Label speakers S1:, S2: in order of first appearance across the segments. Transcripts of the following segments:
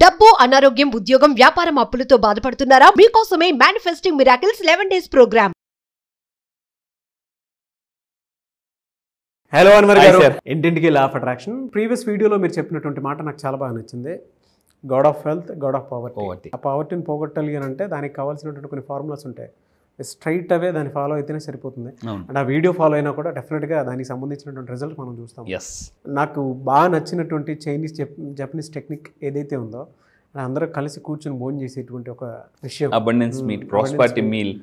S1: డబ్బు, అనారోగ్యం, ఉద్యోగం, వ్యాపారం, అప్పులతో బాధపడుతున్నారా? మీకోసమే manifesting miracles 11 days programme.
S2: Hello Anwar garu, ఇంటింటికి లా ఆఫ్ అట్రాక్షన్. ప్రీవియస్ వీడియోలో మీరు చెప్పినటువంటి మాట నాకు చాలా బాగా నచ్చింది. God of wealth, God of poverty. ఆ పవర్టీని పోగొట్టాలి అని అంటే దానికి కావాల్సినటువంటి కొన్ని ఫార్ములాస్ ఉంటాయి. స్ట్రైట్ అవే దాన్ని ఫాలో అయితేనే సరిపోతుంది. అండ్ ఆ వీడియో ఫాలో అయినా కూడా డెఫినెట్గా దానికి సంబంధించినటువంటి రిజల్ట్ మనం చూస్తాం. నాకు బాగా నచ్చినటువంటి చైనీస్ జపనీస్ టెక్నిక్ ఏదైతే ఉందో అందరూ కలిసి కూర్చొని భోజనం చేసేటువంటి ఒక విషయం,
S3: అబండెన్స్ మీట్, ప్రాస్పరిటీ మీల్.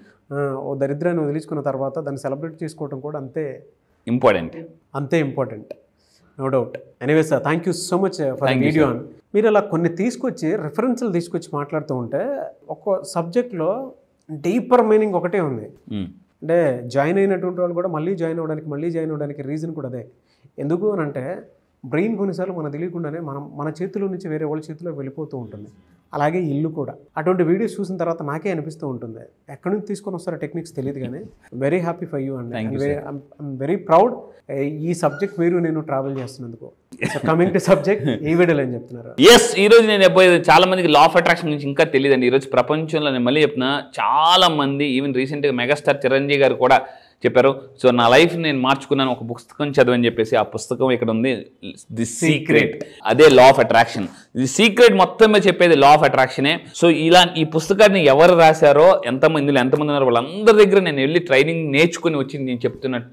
S2: ఓ దరిద్రాన్ని వదిలించుకున్న తర్వాత దాన్ని సెలబ్రేట్ చేసుకోవడం కూడా అంతే important, no doubt. Anyways sir, thank you so much for video. మీరు అలా కొన్ని తీసుకొచ్చి రెఫరెన్స్లు తీసుకొచ్చి మాట్లాడుతూ ఉంటే ఒక్కో సబ్జెక్ట్లో డీపర్ మీనింగ్ ఒకటే ఉంది. అంటే జాయిన్ అయినటువంటి వాళ్ళు కూడా మళ్ళీ జాయిన్ అవ్వడానికి రీజన్ కూడా అదే. ఎందుకు అని అంటే బ్రెయిన్ కొన్నిసార్లు మనకు తెలియకుండానే మన చేతిలో నుంచి వేరే వాళ్ళ చేతిలో వెళ్ళిపోతూ ఉంటుంది. అలాగే ఇల్లు కూడా. అటువంటి వీడియోస్ చూసిన తర్వాత నాకే అనిపిస్తూ ఉంటుంది, ఎక్కడి నుంచి తీసుకొని వస్తారో టెక్నిక్స్ తెలియదు, కానీ వెరీ హ్యాపీ ఫర్ యూ అండి. I'm very proud. ఈ సబ్జెక్ట్ మీరు నేను ట్రావెల్ చేస్తున్నందుకు. కమింగ్ టు సబ్జెక్ట్, ఈ వీడియోలో ఏం చెప్తున్నారు?
S3: ఈ రోజు నేను చెప్పేది చాలా మందికి లా ఆఫ్ అట్రాక్షన్ గురించి ఇంకా తెలియదండి. ఈరోజు ప్రపంచంలో నేను మళ్ళీ చెప్తున్నా, చాలా మంది ఈవెన్ రీసెంట్గా మెగాస్టార్ చిరంజీవి గారు కూడా చెప్పారు. సో నా లైఫ్ నేను మార్చుకున్నాను, ఒక పుస్తకం చదవని చెప్పేసి. ఆ పుస్తకం ఇక్కడ ఉంది, ది సీక్రెట్. అదే law of attraction. The secret మొత్తం మీద చెప్పేది లా ఆఫ్ అట్రాక్షనే. సో ఈ పుస్తకాన్ని ఎవరు రాశారో, ఇందులో ఎంతమంది ఉన్నారో వాళ్ళందరి దగ్గర నేను వెళ్ళి ట్రైనింగ్ నేర్చుకుని వచ్చింది. నేను చెప్తున్న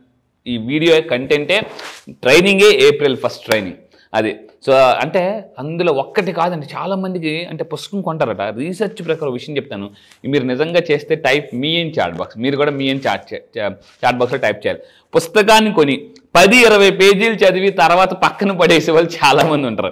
S3: ఈ వీడియో కంటెంటే ట్రైనింగే April 1st ట్రైనింగ్ అది. సో అంటే అందులో ఒక్కటి కాదండి, చాలామందికి అంటే పుస్తకం కొంటారట. రీసెర్చ్ ప్రకారం విషయం చెప్తాను, మీరు నిజంగా చేస్తే type me in chat box, మీరు కూడా మీ ఇన్ చాట్ బాక్స్లో టైప్ చేయాలి. పుస్తకాన్ని కొని 10-20 పేజీలు చదివి తర్వాత పక్కన పడేసే వాళ్ళు చాలామంది ఉంటారు.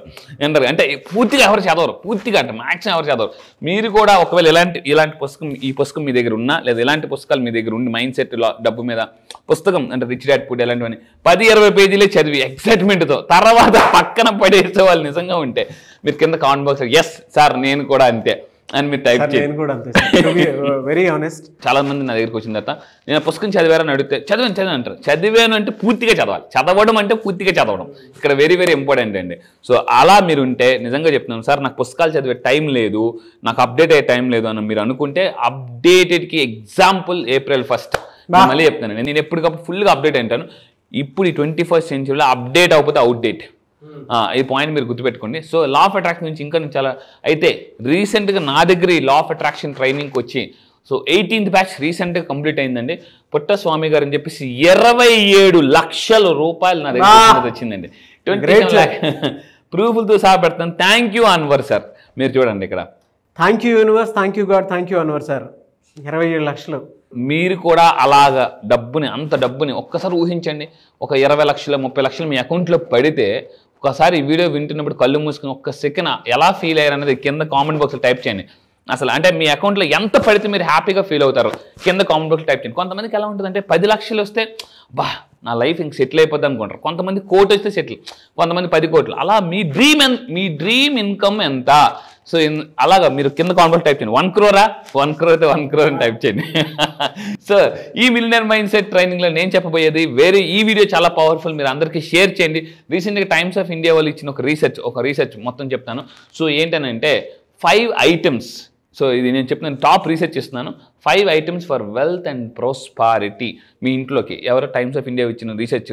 S3: అంటే పూర్తిగా ఎవరు చదవరు, పూర్తిగా అంటే మ్యాక్సిమం ఎవరు చదవరు. మీరు కూడా ఒకవేళ ఇలాంటి పుస్తకం, ఈ పుస్తకం మీ దగ్గర ఉన్నా, లేదా ఇలాంటి పుస్తకాలు మీ దగ్గర ఉండి, మైండ్ సెట్, డబ్బు మీద పుస్తకం అంటే రిచ్ డాడ్ పూర్ డాడ్ ఇలాంటివన్నీ 10-20 పేజీలే చదివి ఎక్సైట్మెంట్తో తర్వాత పక్కన పడేసే వాళ్ళు నిజంగా ఉంటే మీరు కింద కామెంట్ బాక్స్ ఎస్ సార్ నేను కూడా అంతే అని మీరు టైప్ చేయండి.
S2: Very honest.
S3: చాలా మంది నా దగ్గరికి వచ్చిన తర్వాత నేను పుస్తకం చదివారని అడిగితే చదివాను అంటారు. చదివాను అంటే పూర్తిగా చదవాలి. చదవడం అంటే పూర్తిగా చదవడం ఇక్కడ వెరీ వెరీ ఇంపార్టెంట్ అండి. సో అలా మీరు ఉంటే నిజంగా చెప్తున్నాను సార్, నాకు పుస్తకాలు చదివే టైం లేదు, నాకు అప్డేట్ అయ్యే టైం లేదు అని మీరు అనుకుంటే, అప్డేటెడ్కి ఎగ్జాంపుల్ April 1st. మళ్ళీ చెప్తాను, నేను ఎప్పటికప్పుడు ఫుల్గా అప్డేట్ అంటాను. ఇప్పుడు ఈ 21st centuryలో అప్డేట్ అవ్వకపోతే అవుట్డేట్. ఈ పాయింట్ మీరు గుర్తుపెట్టుకోండి. సో లా ఆఫ్ అట్రాక్షన్ నుంచి ఇంకా చాలా అయితే రీసెంట్గా నా దగ్గర ఈ లా ఆఫ్ అట్రాక్షన్ ట్రైనింగ్కి వచ్చి, సో 18th బ్యాచ్ రీసెంట్గా కంప్లీట్ అయిందండి. పుట్టస్వామి గారు అని చెప్పేసి 27 లక్షల రూపాయలు నా దగ్గర వచ్చిందండి. 27 lakh ప్రూఫ్లతో సహా పెడతాను. Thank you Anwar sir. మీరు చూడండి ఇక్కడ.
S2: Thank you universe, thank you God, thank you Anwar sir. 27 లక్షలు.
S3: మీరు కూడా అలాగా అంత డబ్బుని ఒక్కసారి ఊహించండి. ఒక 20 లక్షలు 30 లక్షలు మీ అకౌంట్లో పడితే ఒకసారి ఈ వీడియో వింటున్నప్పుడు కళ్ళు మూసుకుని ఒక్క సెకండ్ ఎలా ఫీల్ అయ్యారు అనేది కింద కామెంట్ బాక్స్లో టైప్ చేయండి. అసలు అంటే మీ అకౌంట్లో ఎంత పడితే మీరు హ్యాపీగా ఫీల్ అవుతారు కింద కామెంట్ బాక్స్లో టైప్ చేయండి. కొంతమందికి ఎలా ఉంటుందంటే 10 లక్షలు వస్తే నా లైఫ్ ఇంక సెటిల్ అయిపోద్ది అనుకుంటారు. కొంతమంది 1 కోటి వస్తే సెటిల్, కొంతమంది 10 కోట్లు. అలా మీ డ్రీమ్ ఇన్కమ్ ఎంత? సో అలాగా మీరు కింద కామెంట్ టైప్ చేయండి. 1 crore 1 crore అయితే 1 crore అని టైప్ చేయండి. సో ఈ మిలియనర్ మైండ్ సెట్ ట్రైనింగ్లో నేను చెప్పబోయేది ఈ వీడియో చాలా పవర్ఫుల్, మీరు అందరికీ షేర్ చేయండి. రీసెంట్గా టైమ్స్ ఆఫ్ ఇండియా వాళ్ళు ఇచ్చిన ఒక రీసెర్చ్ మొత్తం చెప్తాను. సో ఏంటనంటే 5 items. సో ఇది నేను చెప్తున్నాను, టాప్ రీసెర్చ్ ఇస్తున్నాను. 5 items for wealth and prosperity మీ ఇంట్లోకి. ఎవరో టైమ్స్ ఆఫ్ ఇండియా ఇచ్చిన రీసెర్చ్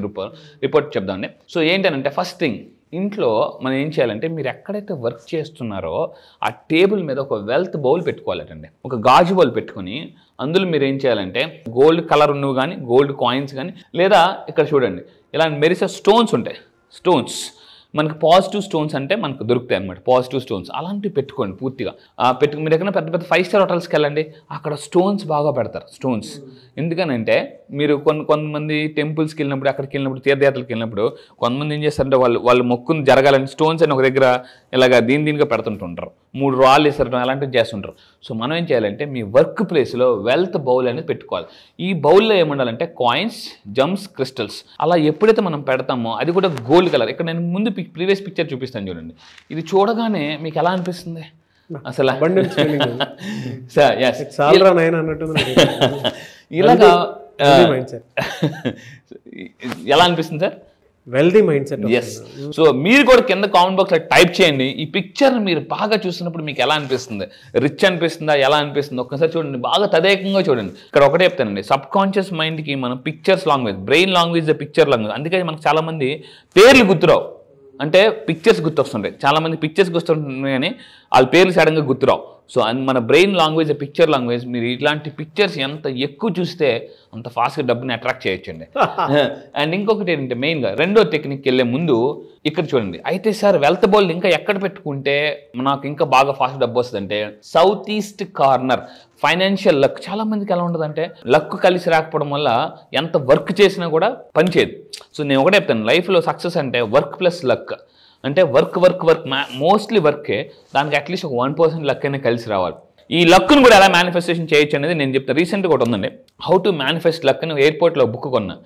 S3: రిపోర్ట్ చెప్దామండి. సో ఏంటనంటే ఫస్ట్ థింగ్, ఇంట్లో మనం ఏం చేయాలంటే మీరు ఎక్కడైతే వర్క్ చేస్తున్నారో ఆ టేబుల్ మీద ఒక వెల్త్ బౌల్ పెట్టుకోవాలటండి. ఒక గాజు బౌల్ పెట్టుకుని అందులో మీరు ఏం చేయాలంటే గోల్డ్ కలర్ ఉన్నవి కానీ, గోల్డ్ కాయిన్స్ కానీ, లేదా ఇక్కడ చూడండి ఇలా మెరిసే స్టోన్స్ ఉంటాయి. స్టోన్స్ మనకు పాజిటివ్ స్టోన్స్ అంటే మనకు దొరుకుతాయి అనమాట. పాజిటివ్ స్టోన్స్ అలాంటివి పెట్టుకోండి పూర్తిగా. మీరు ఎక్కడైనా పెద్ద 5 star హోటల్స్కి వెళ్ళండి, అక్కడ స్టోన్స్ బాగా పెడతారు. స్టోన్స్ ఎందుకనంటే మీరు కొంతమంది టెంపుల్స్కి వెళ్ళినప్పుడు, అక్కడికి వెళ్ళినప్పుడు, తీర్థయాత్రలకు వెళ్ళినప్పుడు కొంతమంది ఏం చేస్తారంటే వాళ్ళు మొక్కుని జరగాలని స్టోన్స్ అని ఒక దగ్గర ఇలాగా దీనిగా పెడుతుంటుంటారు. 3 రాళ్ళు వేసడం అలాంటివి చేస్తుంటారు. సో మనం ఏం చేయాలంటే మీ వర్క్ ప్లేస్లో వెల్త్ బౌల్ అనేది పెట్టుకోవాలి. ఈ బౌల్లో ఏముండాలంటే కాయిన్స్, జమ్స్, క్రిస్టల్స్. అలా ఎప్పుడైతే మనం పెడతామో అది కూడా గోల్డ్ కలర్. ఇక్కడ నేను ముందు ప్రీవియస్ పిక్చర్ చూపిస్తాను చూడండి. ఇది చూడగానే మీకు ఎలా అనిపిస్తుంది అసలు? ఇలాగా ఎలా అనిపిస్తుంది sir?
S2: Wealthy mind set.
S3: Yes. So మీరు కూడా కింద కామెంట్ బాక్స్లో టైప్ చేయండి. ఈ పిక్చర్ మీరు బాగా చూస్తున్నప్పుడు మీకు ఎలా అనిపిస్తుంది? రిచ్ అనిపిస్తుందా? ఎలా అనిపిస్తుంది? ఒక్కసారి చూడండి, బాగా తదేకంగా చూడండి. ఇక్కడ ఒకటే చెప్తానండి, సబ్ కాన్షియస్ మైండ్కి మనం pictures language, brain language the picture language. అందుకని మనకు చాలా మంది పేర్లు గుర్తురావు, అంటే పిక్చర్స్ గుర్తొస్తుంటాయి. చాలా మంది పిక్చర్స్ గుర్తుంటున్నాయి కానీ వాళ్ళ పేర్లు సడన్గా గుర్తురావు. సో మన బ్రెయిన్ లాంగ్వేజ్ పిక్చర్ లాంగ్వేజ్. మీరు ఇట్లాంటి పిక్చర్స్ ఎంత ఎక్కువ చూస్తే అంత ఫాస్ట్గా డబ్బుని అట్రాక్ట్ చేయొచ్చండి. అండ్ ఇంకొకటి ఏంటంటే మెయిన్గా రెండో టెక్నిక్ వెళ్ళే ముందు ఇక్కడ చూడండి. అయితే సార్ వెల్త్ బోల్డ్ ఇంకా ఎక్కడ పెట్టుకుంటే నాకు ఇంకా బాగా ఫాస్ట్ డబ్బు వస్తుందంటే south east corner. Financial luck చాలా మందికి ఎలా ఉంటుందంటే లక్ కలిసి రాకపోవడం వల్ల ఎంత వర్క్ చేసినా కూడా పనిచేయదు. సో నేను ఒకటే చెప్తాను, లైఫ్లో సక్సెస్ అంటే వర్క్ ప్లస్ లక్. అంటే వర్క్ మోస్ట్లీ వర్కే, దానికి అట్లీస్ట్ ఒక 1% లక్ అయినా కలిసి రావాలి. ఈ లక్ను కూడా ఎలా మేనిఫెస్టేషన్ చేయొచ్చు అనేది నేను చెప్తాను. రీసెంట్గా ఒకటి ఉందండి, హౌ టు మేనిఫెస్ట్ లక్ అని ఎయిర్పోర్ట్లో బుక్ కొన్నా.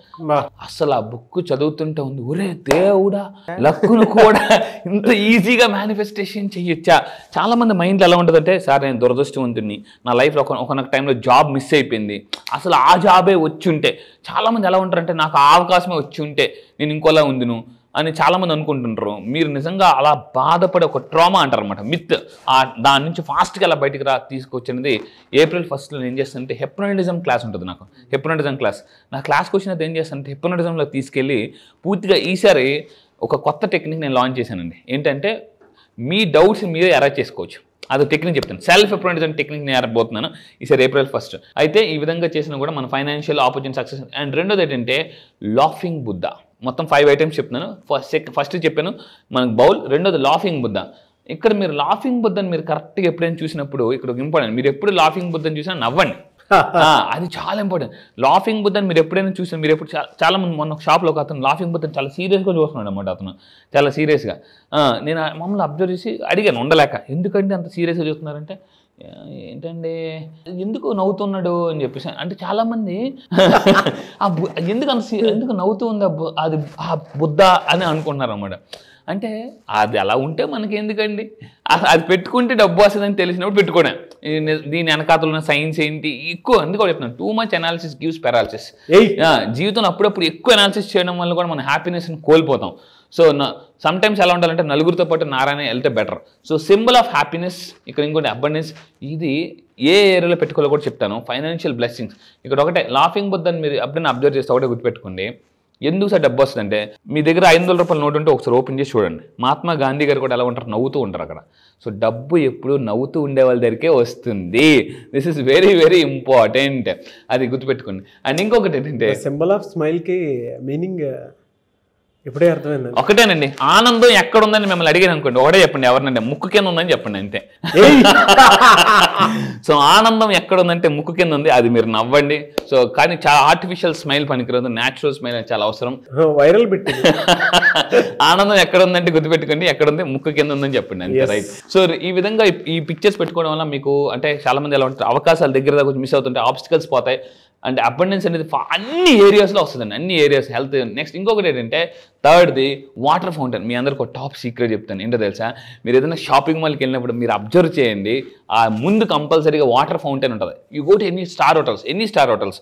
S3: అసలు ఆ బుక్ చదువుతుంటే ఉంది, ఒరే దేవుడా లక్ను కూడా ఇంత ఈజీగా మేనిఫెస్టేషన్ చేయొచ్చా. చాలా మంది మైండ్లో ఎలా ఉంటుందంటే, సార్ నేను దురదృష్టవంతుని, నా లైఫ్లో ఒక టైంలో జాబ్ మిస్ అయిపోయింది, అసలు ఆ జాబే వచ్చి ఉంటే. చాలామంది ఎలా ఉంటారంటే, నాకు ఆ అవకాశమే వచ్చి ఉంటే నేను ఇంకోలా ఉందిను అని చాలామంది అనుకుంటుంటారు. మీరు నిజంగా అలా బాధపడే ఒక ట్రామా అంటారు అనమాట, మిత్. దాని నుంచి ఫాస్ట్గా అలా బయటికి తీసుకొచ్చినది April 1st నేను ఏం చేస్తానంటే హిప్నోటిజం క్లాస్ ఉంటుంది నాకు. హిప్నోటిజం క్లాస్ నా క్లాస్కి వచ్చినది ఏం చేస్తానంటే హిప్నోటిజంలో తీసుకెళ్ళి పూర్తిగా ఈసారి ఒక కొత్త టెక్నిక్ నేను లాంచ్ చేశానండి. ఏంటంటే మీ డౌట్స్ మీరే అరేంజ్ చేసుకోవచ్చు. అది టెక్నిక్ చెప్తాను, సెల్ఫ్ హిప్నోటిజం టెక్నిక్ నేను ఏరబోతున్నాను ఈసారి April 1st. అయితే ఈ విధంగా చేసినా కూడా మన ఫైనాన్షియల్ ఆపర్చునిటీ సక్సెస్. అండ్ రెండోది ఏంటంటే లాఫింగ్ బుద్ధ. మొత్తం 5 ఐటమ్స్ చెప్తున్నాను. ఫస్ట్ చెప్పాను మనకు బౌల్, రెండోది లాఫింగ్ బుద్ధ. ఇక్కడ మీరు లాఫింగ్ బుద్ధని మీరు కరెక్ట్గా ఎప్పుడైనా చూసినప్పుడు ఇక్కడ ఒక ఇంపార్టెంట్, మీరు ఎప్పుడు లాఫింగ్ బుద్ధని చూసినా నవ్వండి. అది చాలా ఇంపార్టెంట్. లాఫింగ్ బుద్ధని మీరు ఎప్పుడైనా చూసినా, మీరు ఎప్పుడు చాలా మంది మొన్న షాప్లో ఒక అతను లాఫింగ్ బుద్ధని చాలా సీరియస్గా చూస్తున్నాడు అనమాట. అతను చాలా సీరియస్గా. నేను మమ్మల్ని అబ్జర్వ్ చేసి అడిగాను ఉండలేక, ఎందుకంటే అంత సీరియస్గా చూస్తున్నారంటే, ఏంటండి ఎందుకు నవ్వుతున్నాడు అని చెప్పేసి. అంటే చాలామంది ఎందుకు నవ్వుతూ ఉంది అది ఆ బుద్ధ అని అనుకుంటున్నారు అన్నమాట. అంటే అది అలా ఉంటే మనకి ఎందుకండి, అది పెట్టుకుంటే డబ్బు వస్తుందని తెలిసినప్పుడు పెట్టుకోవడం. దీని వెనకాతలు ఉన్న సైన్స్ ఏంటి ఎక్కువ అందుకు చెప్తున్నాను, too much analysis gives paralysis. జీవితంలో అప్పుడప్పుడు ఎక్కువ అనాలిసిస్ చేయడం వల్ల కూడా మన హ్యాపీనెస్ని కోల్పోతాం. సో సమ్ టైమ్స్ ఎలా ఉండాలంటే నలుగురితో పాటు నారాయణ వెళ్తే better. So symbol of happiness ఇక్కడ ఇంకోటి అబండెన్స్. ఇది ఏ ఏరియాలో పెట్టుకోవాలో కూడా చెప్తాను. ఫైనాన్షియల్ బ్లెస్సింగ్స్ ఇక్కడ ఒకటే లాఫింగ్ బుద్ధని మీరు ఎప్పుడైనా అబ్జర్వ్ చేస్తే ఒకటే గుర్తుపెట్టుకోండి. ఎందుకు సార్ డబ్బు వస్తుందంటే, మీ దగ్గర 500 రూపాయల నోటు ఉంటే ఒకసారి ఓపెన్ చేసి చూడండి. మహాత్మా గాంధీ గారు కూడా ఎలా ఉంటారు, నవ్వుతూ ఉంటారు అక్కడ. సో డబ్బు ఎప్పుడు నవ్వుతూ ఉండే వాళ్ళ దగ్గరికే వస్తుంది. This is very very important, అది గుర్తుపెట్టుకోండి. అండ్ ఇంకొకటి ఏంటంటే
S2: సింబల్ ఆఫ్ స్మైల్కి మీనింగ్ ఇప్పుడే అర్థమైంది.
S3: ఒకటేనండి, ఆనందం ఎక్కడ ఉందని మిమ్మల్ని అడిగాను అనుకోండి, ఒకటే చెప్పండి, ఎవరినంటే ముక్కు కింద ఉందని చెప్పండి అంతే. సో ఆనందం ఎక్కడ ఉందంటే ముక్కు కింద ఉంది, అది మీరు నవ్వండి. సో కానీ చాలా ఆర్టిఫిషియల్ స్మైల్ పనికిరాదు, న్యాచురల్ స్మైల్ అని చాలా అవసరం.
S2: వైరల్ పెట్టి
S3: ఆనందం ఎక్కడ ఉందంటే గుర్తుపెట్టుకోండి, ఎక్కడ ఉంది ముక్కు కింద ఉందని చెప్పండి అంతే, రైట్. సో ఈ విధంగా ఈ పిక్చర్స్ పెట్టుకోవడం వల్ల మీకు అంటే చాలా మంది ఎలా ఉంటారు, అవకాశాలు దగ్గర దగ్గర మిస్ అవుతుంటాయి, ఆబ్స్టికల్స్ పోతాయి. అండ్ అబండెన్స్ అనేది అన్ని ఏరియాస్లో వస్తుందండి, అన్ని ఏరియాస్. హెల్త్ నెక్స్ట్ ఇంకొకటి ఏంటంటే థర్డ్ది వాటర్ ఫౌంటైన్. మీ అందరికి ఒక టాప్ సీక్రెట్ చెప్తాను, ఏంటో తెలుసా, మీరు ఏదైనా షాపింగ్ మాల్కి వెళ్ళినప్పుడు మీరు అబ్జర్వ్ చేయండి, ఆ ముందు కంపల్సరీగా వాటర్ ఫౌంటైన్ ఉంటుంది. You go to any star hotels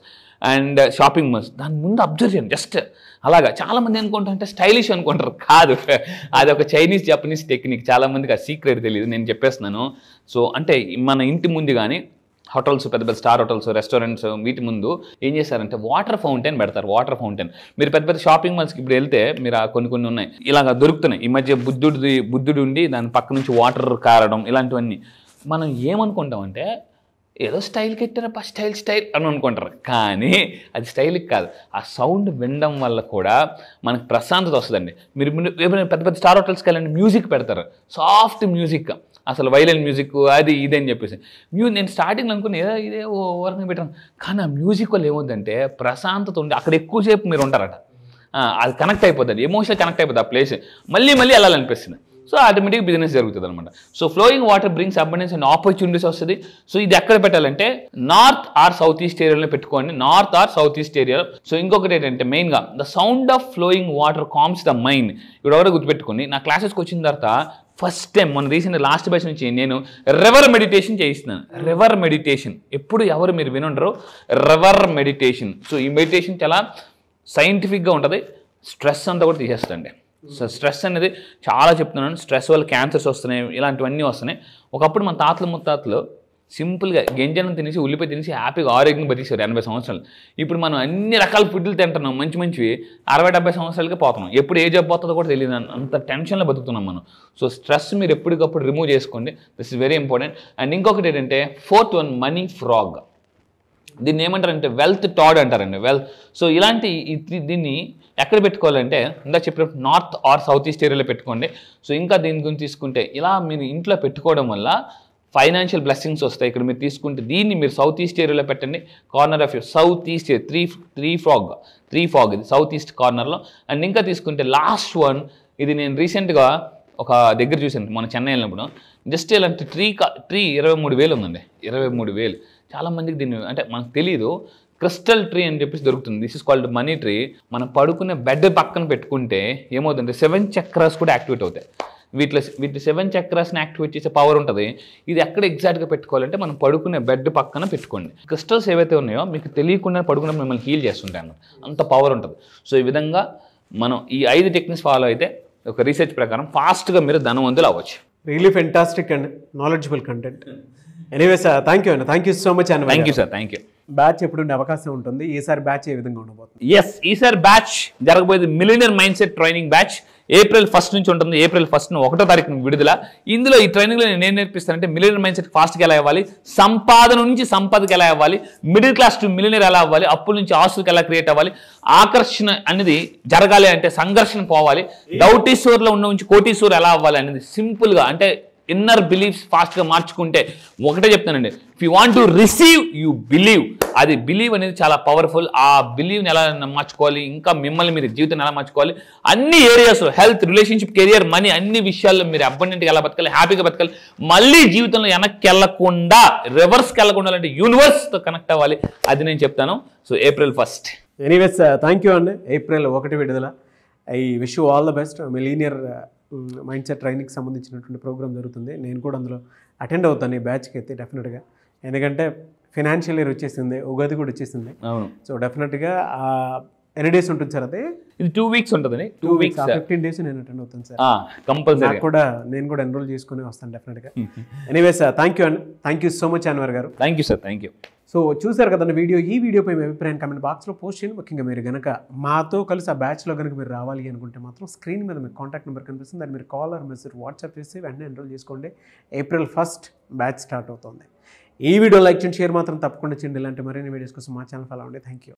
S3: and shopping malls, దాని ముందు అబ్జర్వ్ చేయండి జస్ట్ అలాగా. చాలామంది అనుకుంటారంటే స్టైలిష్ అనుకుంటారు, కాదు, అది ఒక చైనీస్ జపనీస్ టెక్నిక్. చాలామందికి ఆ సీక్రెట్ తెలియదు, నేను చెప్పేస్తున్నాను. సో అంటే మన ఇంటి ముందు కానీ హోటల్స్, పెద్ద పెద్ద స్టార్ హోటల్స్, రెస్టారెంట్స్, వీటి ముందు ఏం చేస్తారంటే వాటర్ ఫౌంటైన్ పెడతారు. వాటర్ ఫౌంటైన్ మీరు పెద్ద పెద్ద షాపింగ్ మాల్స్కి ఇప్పుడు వెళ్తే మీరు కొన్ని ఉన్నాయి, ఇలాగ దొరుకుతున్నాయి. ఈ మధ్య బుద్ధుడు ఉండి దాని పక్క నుంచి వాటర్ కారడం, ఇలాంటివన్నీ. మనం ఏమనుకుంటామంటే ఏదో స్టైల్కి ఎట్టారప్ప, స్టైల్ అని అనుకుంటారు, కానీ అది స్టైల్కి కాదు. ఆ సౌండ్ వినడం వల్ల కూడా మనకు ప్రశాంతత వస్తుందండి. మీరు పెద్ద పెద్ద స్టార్ హోటల్స్కి వెళ్ళండి, మ్యూజిక్ పెడతారు, సాఫ్ట్ మ్యూజిక్, అసలు వైలెన్ మ్యూజిక్ అది ఇది అని చెప్పేసి. నేను స్టార్టింగ్లో అనుకుని ఇదే ఓవర్ని పెట్టాను, కానీ ఆ మ్యూజిక్ వల్ల ఏమవుతుందంటే ప్రశాంతత ఉండి అక్కడ ఎక్కువసేపు మీరు ఉంటారట, అది కనెక్ట్ అయిపోతుంది, ఎమోషనల్ కనెక్ట్ అయిపోతుంది ఆ ప్లేస్, మళ్ళీ వెళ్ళాలనిపిస్తుంది. సో ఆటోమేటిక్ బిజినెస్ జరుగుతుంది అనమాట. So flowing water brings abundance and opportunities వస్తుంది. సో ఇది ఎక్కడ పెట్టాలంటే నార్త్ ఆర్ సౌత్ ఈస్ట్ ఏరియాలో పెట్టుకోండి, north are south east area. So ఇంకొకటి ఏంటంటే మెయిన్గా the sound of flowing water comms the mind. ఇప్పుడు ఎవరో గుర్తుపెట్టుకోండి, నా క్లాసెస్కి వచ్చిన తర్వాత ఫస్ట్ టైం మొన్న రీసెంట్ లాస్ట్ బ్యాచ్ నుంచి నేను రివర్ మెడిటేషన్ చేయిస్తున్నాను. రివర్ మెడిటేషన్ ఎప్పుడు ఎవరు మీరు వినుండరు, రివర్ మెడిటేషన్. సో ఈ మెడిటేషన్ చాలా సైంటిఫిక్గా ఉంటుంది, స్ట్రెస్ అంతా కూడా తీసేస్తండి. సో స్ట్రెస్ అనేది చాలా చెప్తున్నాను, స్ట్రెస్ వల్ల క్యాన్సర్స్ వస్తున్నాయి, ఇలాంటివన్నీ వస్తున్నాయి. ఒకప్పుడు మన తాతలు ముత్తాతలు సింపుల్గా గింజలను తినేసి ఉల్లిపాయ తినేసి హ్యాపీగా ఆరోగ్యంగా బతికేశారు 80 సంవత్సరాలు. ఇప్పుడు మనం అన్ని రకాల ఫుడ్లు తింటున్నాం, మంచి మంచివి 60-70 సంవత్సరాలకే పోతున్నాం. ఎప్పుడు ఏ జబ్బు వస్తుందో కూడా తెలియదు, అంత టెన్షన్లో బతుకుతున్నాం మనం. సో స్ట్రెస్ మీరు ఎప్పటికప్పుడు రిమూవ్ చేసుకోండి, this is very important. And ఇంకొకటి ఏంటంటే 4th వన్, మనీ ఫ్రాగ్. దీన్ని ఏమంటారంటే వెల్త్ టాడ్ అంటారండి, సో ఇలాంటి దీన్ని ఎక్కడ పెట్టుకోవాలంటే ఇందా చెప్పినప్పుడు నార్త్ ఆర్ సౌత్ ఈస్ట్ ఏరియాలో పెట్టుకోండి. సో ఇంకా దీని గురించి తీసుకుంటే ఇలా మీరు ఇంట్లో పెట్టుకోవడం వల్ల ఫైనాన్షియల్ బ్లెస్సింగ్స్ వస్తాయి. ఇక్కడ మీరు తీసుకుంటే దీన్ని మీరు సౌత్ ఈస్ట్ ఏరియాలో పెట్టండి, corner of south east three fog ఇది సౌత్ ఈస్ట్ కార్నర్లో. అండ్ ఇంకా తీసుకుంటే లాస్ట్ వన్, ఇది నేను రీసెంట్గా ఒక దగ్గర చూసాను మన చెన్నై వెళ్ళినప్పుడు. జస్ట్ ఇలాంటి ట్రీ 23,000 ఉందండి, 23,000. చాలామందికి దీన్ని అంటే మనకు తెలియదు, క్రిస్టల్ ట్రీ అని చెప్పేసి దొరుకుతుంది. This is called money tree. మనం పడుకునే బెడ్ పక్కన పెట్టుకుంటే ఏమవుతుందంటే 7 చక్రాస్ కూడా యాక్టివేట్ అవుతాయి. వీటి 7 చక్రాస్ని యాక్టివేట్ చేసే పవర్ ఉంటుంది. ఇది ఎక్కడ ఎగ్జాక్ట్గా పెట్టుకోవాలంటే మనం పడుకునే బెడ్ పక్కన పెట్టుకోండి. క్రిస్టల్స్ ఏవైతే ఉన్నాయో మీకు తెలియకుండా పడుకున్నప్పుడు మిమ్మల్ని హీల్ చేస్తుంటాయి అన్నమాట, అంత పవర్ ఉంటుంది. సో ఈ విధంగా మనం ఈ 5 టెక్నిక్స్ ఫాలో అయితే ఒక రీసెర్చ్ ప్రకారం ఫాస్ట్గా మీరు ధనవంతులు అవ్వచ్చు.
S2: Really fantastic and knowledgeable content. Anyways thank you అండి, థ్యాంక్ యూ సో మచ్ అండి.
S3: Thank you sir, thank you.
S2: Batch ఎప్పుడు ఉండే అవకాశం ఉంటుంది, ఈసారి బ్యాచ్ ఏ విధంగా ఉండబోతుంది?
S3: ఎస్, ఈసారి బ్యాచ్ జరగబోయేది millionaire mind set training batch. April 1 నుంచి ఉంటుంది. April 1 1వ తారీఖున విడుదల. ఇందులో ఈ ట్రైనింగ్లో నేను నేర్పిస్తానంటే మిలియనర్ మైండ్ సెట్ ఫాస్ట్గా ఎలా అవ్వాలి, సంపాదన నుంచి సంపదకి ఎలా అవ్వాలి, మిడిల్ క్లాస్ టు మిలియనర్ ఎలా అవ్వాలి, అప్పుల నుంచి ఆస్తులకు ఎలా క్రియేట్ అవ్వాలి, ఆకర్షణ అనేది జరగాలి అంటే సంఘర్షణ పోవాలి, డౌటీశ్వర్లో ఉన్న నుంచి కోటీశ్వర్ ఎలా అవ్వాలి అనేది సింపుల్గా అంటే ఇన్నర్ బిలీఫ్స్ ఫాస్ట్గా మార్చుకుంటే ఒకటే చెప్తానండి, if you want to receive you believe. అది బిలీవ్ అనేది చాలా పవర్ఫుల్. ఆ బిలీవ్ని ఎలా మార్చుకోవాలి, ఇంకా మిమ్మల్ని మీరు జీవితాన్ని ఎలా మార్చుకోవాలి, అన్ని ఏరియాస్లో హెల్త్, రిలేషన్షిప్, కెరియర్, మనీ, అన్ని విషయాల్లో మీరు అబండెంట్గా ఎలా బతకాలి, హ్యాపీగా బతకాలి, మళ్ళీ జీవితంలో వెనక్కి వెళ్ళకుండా రివర్స్కి వెళ్ళకుండా అంటే యూనివర్స్తో కనెక్ట్ అవ్వాలి, అది నేను చెప్తాను. So April 1.
S2: Anyways thank you అండి. April 1 విడుదల. I wish you all the best. Millionaire mind set ట్రైనింగ్కి సంబంధించినటువంటి ప్రోగ్రామ్ జరుగుతుంది. నేను కూడా అందులో అటెండ్ అవుతాను ఈ బ్యాచ్కి అయితే డెఫినెట్గా. ఎందుకంటే ఫైనాన్షియల్ ఇయర్ వచ్చేసింది, ఉగాది కూడా వచ్చేసింది.
S3: అవును.
S2: సో డెఫినెట్గా ఎన్ని డేస్ ఉంటుంది సార్? అదే
S3: ఇది 2 వీక్స్ ఉంటుంది. 2 వీక్స్
S2: 15 డేస్ నేను అటెండ్ అవుతాను సార్.
S3: కంపల్సరీ
S2: కూడా నేను కూడా ఎన్రోల్ చేసుకుని వస్తాను డెఫినెట్గా. ఎనీవేస్ థ్యాంక్ యూ అండి, thank you so much Anwar గారు.
S3: Thank you sir, thank you.
S2: So చూసారు కదండి వీడియో. ఈ వీడియోపై మీ అభిప్రాయం కామెంట్ బాక్స్లో పోస్ట్ చేయండి. ముఖ్యంగా మీరు కనుక మాతో కలిసి ఆ బ్యాచ్లో కనుక మీరు రావాలి అనుకుంటే మాత్రం స్క్రీన్ మీద మీకు కాంటాక్ట్ నెంబర్ కనిపిస్తుంది, దాన్ని మీరు కాల్ ఆర్ మెసేజ్ వాట్సాప్ చేసి వెంటనే ఎన్రోల్ చేసుకోండి. April 1 బ్యాచ్ స్టార్ట్ అవుతుంది. ఈ వీడియో లైక్ చేయండి, షేర్ మాత్రం తప్పకుండా చేయండి. ఇలాంటి మరిన్ని వీడియోస్ కోసం మా ఛానల్ ఫాలో అవ్వండి. Thank you.